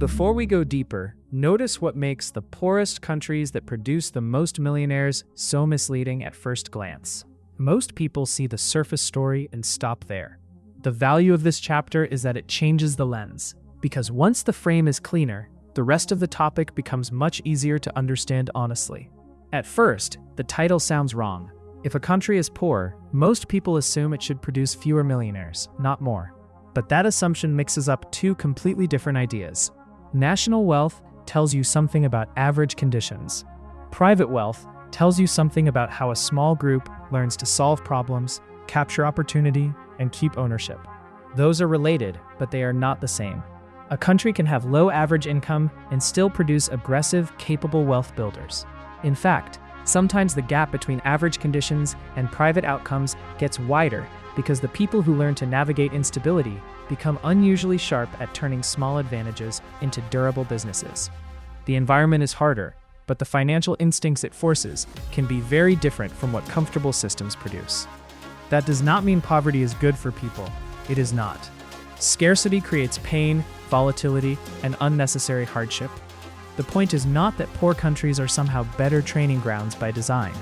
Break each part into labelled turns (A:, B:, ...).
A: Before we go deeper, notice what makes the poorest countries that produce the most millionaires so misleading at first glance. Most people see the surface story and stop there. The value of this chapter is that it changes the lens, because once the frame is cleaner, the rest of the topic becomes much easier to understand honestly. At first, the title sounds wrong. If a country is poor, most people assume it should produce fewer millionaires, not more. But that assumption mixes up two completely different ideas. National wealth tells you something about average conditions. Private wealth tells you something about how a small group learns to solve problems, capture opportunity, and keep ownership. Those are related, but they are not the same. A country can have low average income and still produce aggressive, capable wealth builders. In fact, sometimes the gap between average conditions and private outcomes gets wider because the people who learn to navigate instability become unusually sharp at turning small advantages into durable businesses. The environment is harder, but the financial instincts it forces can be very different from what comfortable systems produce. That does not mean poverty is good for people. It is not. Scarcity creates pain, volatility, and unnecessary hardship. The point is not that poor countries are somehow better training grounds by design.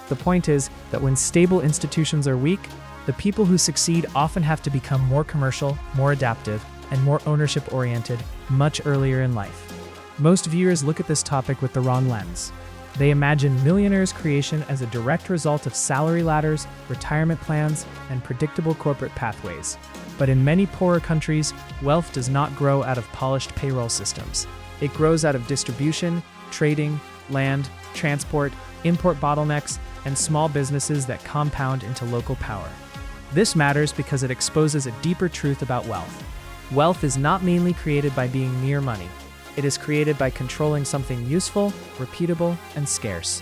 A: The point is that when stable institutions are weak, the people who succeed often have to become more commercial, more adaptive, and more ownership-oriented much earlier in life. Most viewers look at this topic with the wrong lens. They imagine millionaires' creation as a direct result of salary ladders, retirement plans, and predictable corporate pathways. But in many poorer countries, wealth does not grow out of polished payroll systems. It grows out of distribution, trading, land, transport, import bottlenecks, and small businesses that compound into local power. This matters because it exposes a deeper truth about wealth. Wealth is not mainly created by being mere money. It is created by controlling something useful, repeatable, and scarce.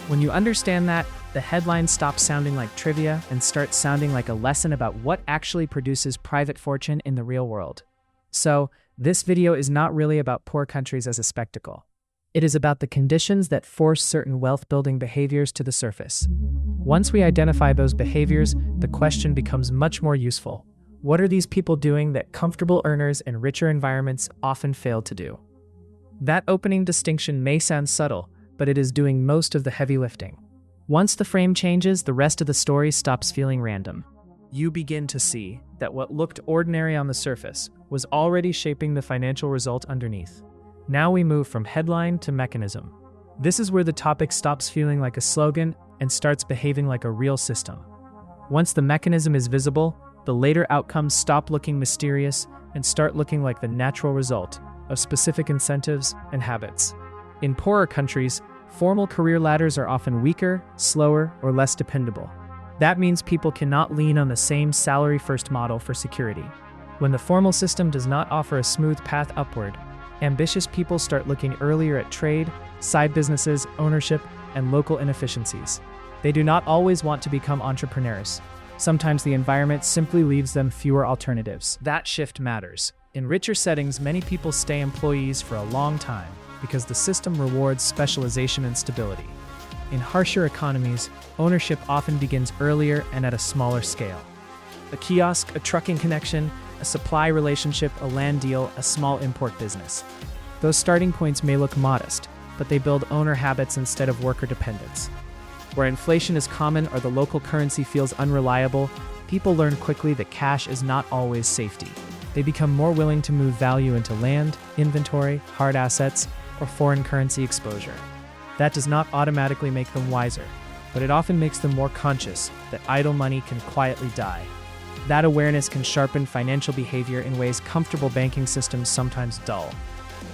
A: When you understand that, the headlines stop sounding like trivia and start sounding like a lesson about what actually produces private fortune in the real world. So, this video is not really about poor countries as a spectacle. It is about the conditions that force certain wealth-building behaviors to the surface. Once we identify those behaviors, the question becomes much more useful. What are these people doing that comfortable earners in richer environments often fail to do? That opening distinction may sound subtle, but it is doing most of the heavy lifting. Once the frame changes, the rest of the story stops feeling random. You begin to see that what looked ordinary on the surface was already shaping the financial result underneath. Now we move from headline to mechanism. This is where the topic stops feeling like a slogan and starts behaving like a real system. Once the mechanism is visible, the later outcomes stop looking mysterious and start looking like the natural result of specific incentives and habits. In poorer countries, formal career ladders are often weaker, slower, or less dependable. That means people cannot lean on the same salary-first model for security. When the formal system does not offer a smooth path upward, ambitious people start looking earlier at trade, side businesses, ownership, and local inefficiencies. They do not always want to become entrepreneurs. Sometimes the environment simply leaves them fewer alternatives. That shift matters. In richer settings, many people stay employees for a long time because the system rewards specialization and stability. In harsher economies, ownership often begins earlier and at a smaller scale. A kiosk, a trucking connection, a supply relationship, a land deal, a small import business. Those starting points may look modest, but they build owner habits instead of worker dependence. Where inflation is common or the local currency feels unreliable, people learn quickly that cash is not always safety. They become more willing to move value into land, inventory, hard assets, or foreign currency exposure. That does not automatically make them wiser, but it often makes them more conscious that idle money can quietly die. That awareness can sharpen financial behavior in ways comfortable banking systems sometimes dull.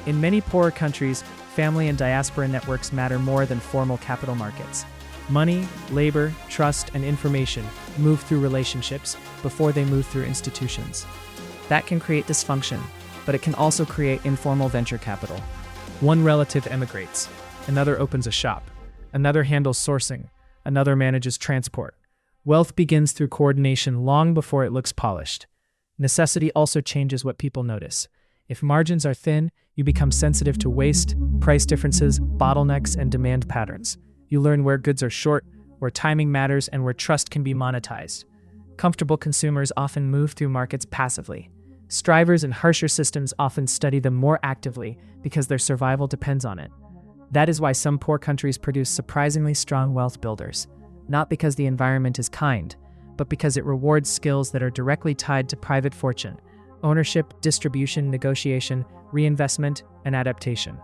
A: In many poorer countries, family and diaspora networks matter more than formal capital markets. Money, labor, trust, and information move through relationships before they move through institutions. That can create dysfunction, but it can also create informal venture capital. One relative emigrates, another opens a shop, another handles sourcing, another manages transport. Wealth begins through coordination long before it looks polished. Necessity also changes what people notice. If margins are thin, you become sensitive to waste, price differences, bottlenecks, and demand patterns. You learn where goods are short, where timing matters, and where trust can be monetized. Comfortable consumers often move through markets passively. Strivers in harsher systems often study them more actively because their survival depends on it. That is why some poor countries produce surprisingly strong wealth builders, not because the environment is kind, but because it rewards skills that are directly tied to private fortune: ownership, distribution, negotiation, reinvestment, and adaptation.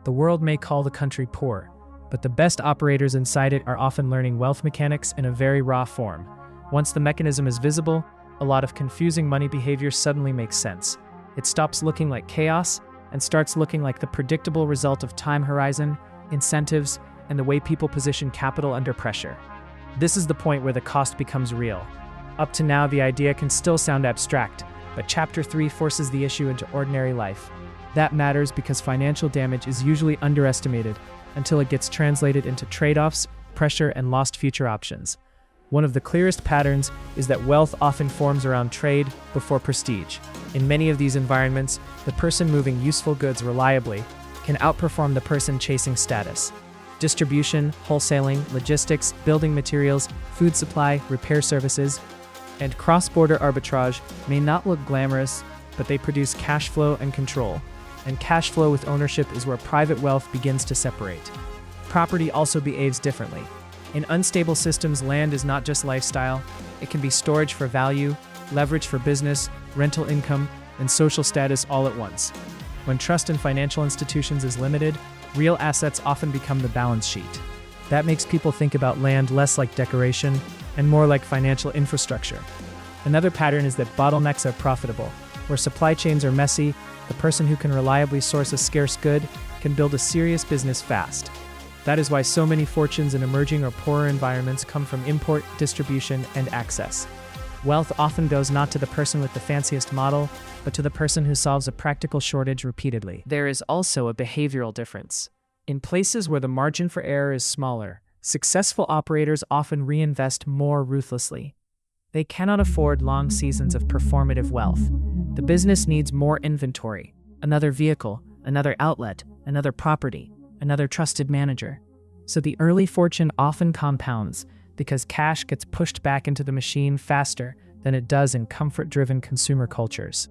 A: The world may call the country poor, but the best operators inside it are often learning wealth mechanics in a very raw form. Once the mechanism is visible, a lot of confusing money behavior suddenly makes sense. It stops looking like chaos and starts looking like the predictable result of time horizon, incentives, and the way people position capital under pressure. This is the point where the cost becomes real. Up to now, the idea can still sound abstract, but Chapter 3 forces the issue into ordinary life. That matters because financial damage is usually underestimated until it gets translated into trade-offs, pressure, and lost future options. One of the clearest patterns is that wealth often forms around trade before prestige. In many of these environments, the person moving useful goods reliably can outperform the person chasing status. Distribution, wholesaling, logistics, building materials, food supply, repair services, and cross-border arbitrage may not look glamorous, but they produce cash flow and control. And cash flow with ownership is where private wealth begins to separate. Property also behaves differently. In unstable systems, land is not just lifestyle. It can be storage for value, leverage for business, rental income, and social status all at once. When trust in financial institutions is limited, real assets often become the balance sheet. That makes people think about land less like decoration and more like financial infrastructure. Another pattern is that bottlenecks are profitable. Where supply chains are messy, the person who can reliably source a scarce good can build a serious business fast. That is why so many fortunes in emerging or poorer environments come from import, distribution, and access. Wealth often goes not to the person with the fanciest model, but to the person who solves a practical shortage repeatedly. There is also a behavioral difference. In places where the margin for error is smaller, successful operators often reinvest more ruthlessly. They cannot afford long seasons of performative wealth. The business needs more inventory, another vehicle, another outlet, another property, another trusted manager. So the early fortune often compounds because cash gets pushed back into the machine faster than it does in comfort-driven consumer cultures.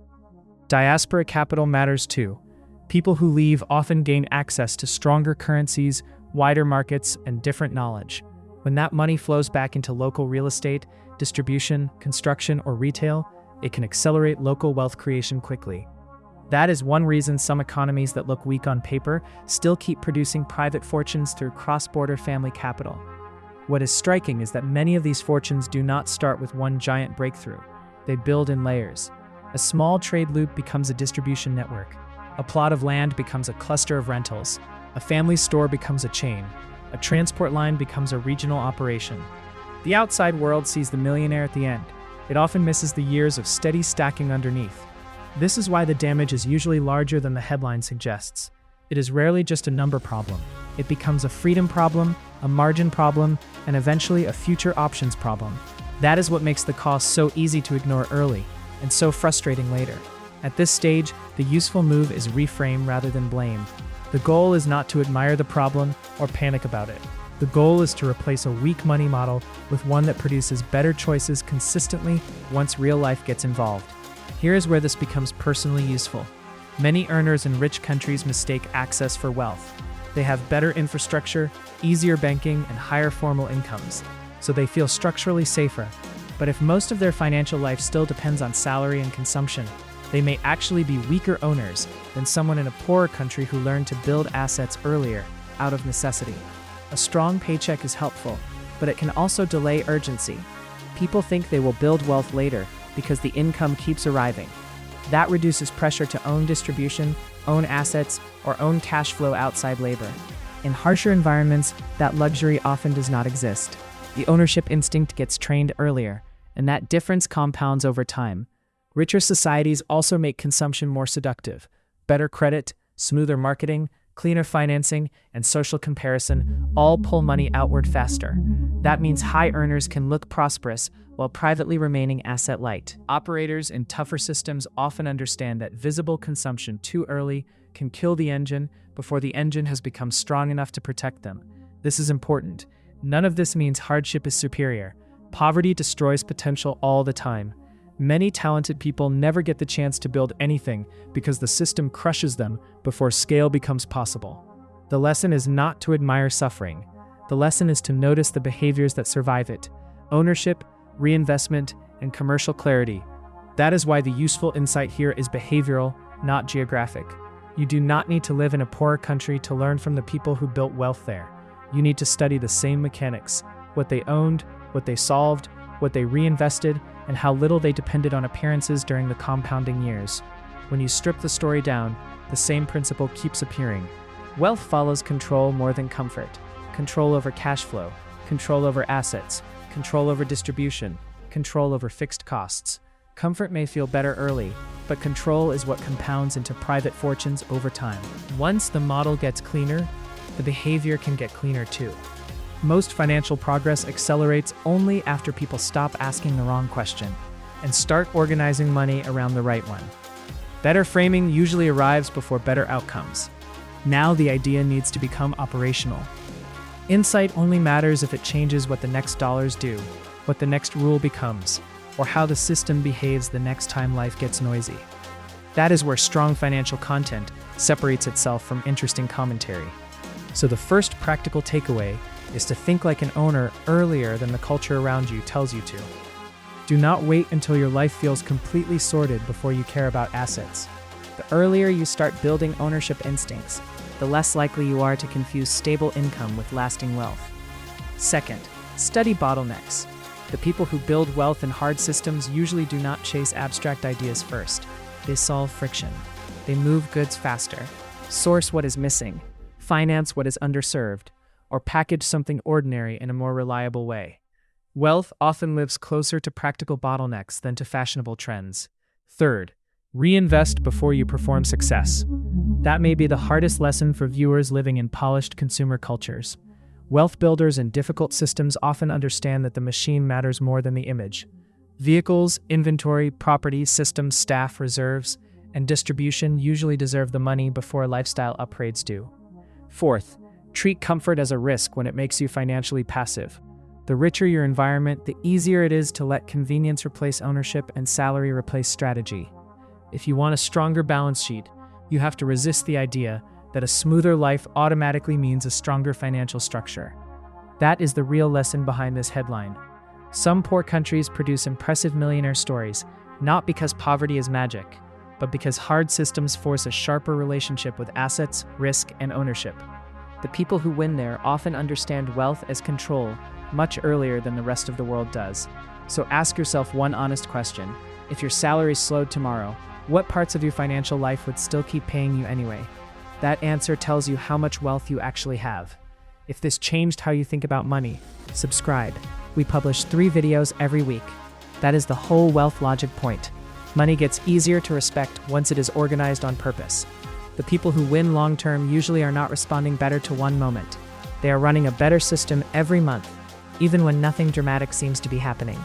A: Diaspora capital matters too. People who leave often gain access to stronger currencies, wider markets, and different knowledge. When that money flows back into local real estate, distribution, construction, or retail, it can accelerate local wealth creation quickly. That is one reason some economies that look weak on paper still keep producing private fortunes through cross-border family capital. What is striking is that many of these fortunes do not start with one giant breakthrough. They build in layers. A small trade loop becomes a distribution network. A plot of land becomes a cluster of rentals. A family store becomes a chain. A transport line becomes a regional operation. The outside world sees the millionaire at the end. It often misses the years of steady stacking underneath. This is why the damage is usually larger than the headline suggests. It is rarely just a number problem. It becomes a freedom problem, a margin problem, and eventually a future options problem. That is what makes the cost so easy to ignore early and so frustrating later. At this stage, the useful move is reframe rather than blame. The goal is not to admire the problem or panic about it. The goal is to replace a weak money model with one that produces better choices consistently once real life gets involved. Here is where this becomes personally useful. Many earners in rich countries mistake access for wealth. They have better infrastructure, easier banking, and higher formal incomes, so they feel structurally safer. But if most of their financial life still depends on salary and consumption, they may actually be weaker owners than someone in a poorer country who learned to build assets earlier, out of necessity. A strong paycheck is helpful, but it can also delay urgency. People think they will build wealth later because the income keeps arriving. That reduces pressure to own distribution, own assets, or own cash flow outside labor. In harsher environments, that luxury often does not exist. The ownership instinct gets trained earlier, and that difference compounds over time. Richer societies also make consumption more seductive. Better credit, smoother marketing, cleaner financing, and social comparison all pull money outward faster. That means high earners can look prosperous while privately remaining asset light. Operators in tougher systems often understand that visible consumption too early can kill the engine before the engine has become strong enough to protect them. This is important. None of this means hardship is superior. Poverty destroys potential all the time. Many talented people never get the chance to build anything because the system crushes them before scale becomes possible. The lesson is not to admire suffering. The lesson is to notice the behaviors that survive it: ownership, reinvestment, and commercial clarity. That is why the useful insight here is behavioral, not geographic. You do not need to live in a poorer country to learn from the people who built wealth there. You need to study the same mechanics: what they owned, what they solved, what they reinvested, and how little they depended on appearances during the compounding years. When you strip the story down, the same principle keeps appearing. Wealth follows control more than comfort. Control over cash flow, control over assets, control over distribution, control over fixed costs. Comfort may feel better early, but control is what compounds into private fortunes over time. Once the model gets cleaner, the behavior can get cleaner too. Most financial progress accelerates only after people stop asking the wrong question and start organizing money around the right one. Better framing usually arrives before better outcomes. Now the idea needs to become operational. Insight only matters if it changes what the next dollars do, what the next rule becomes, or how the system behaves the next time life gets noisy. That is where strong financial content separates itself from interesting commentary. So the first practical takeaway is to think like an owner earlier than the culture around you tells you to. Do not wait until your life feels completely sorted before you care about assets. The earlier you start building ownership instincts, the less likely you are to confuse stable income with lasting wealth. Second, study bottlenecks. The people who build wealth in hard systems usually do not chase abstract ideas first. They solve friction. They move goods faster, source what is missing, finance what is underserved, or package something ordinary in a more reliable way. Wealth often lives closer to practical bottlenecks than to fashionable trends. Third, reinvest before you perform success. That may be the hardest lesson for viewers living in polished consumer cultures. Wealth builders in difficult systems often understand that the machine matters more than the image. Vehicles, inventory, property, systems, staff, reserves, and distribution usually deserve the money before lifestyle upgrades do. Fourth, treat comfort as a risk when it makes you financially passive. The richer your environment, the easier it is to let convenience replace ownership and salary replace strategy. If you want a stronger balance sheet, you have to resist the idea that a smoother life automatically means a stronger financial structure. That is the real lesson behind this headline. Some poor countries produce impressive millionaire stories, not because poverty is magic, but because hard systems force a sharper relationship with assets, risk, and ownership. The people who win there often understand wealth as control much earlier than the rest of the world does. So ask yourself one honest question. If your salary slowed tomorrow, what parts of your financial life would still keep paying you anyway? That answer tells you how much wealth you actually have. If this changed how you think about money, subscribe. We publish 3 videos every week. That is the whole WealthLogic point. Money gets easier to respect once it is organized on purpose. The people who win long-term usually are not responding better to one moment. They are running a better system every month, even when nothing dramatic seems to be happening.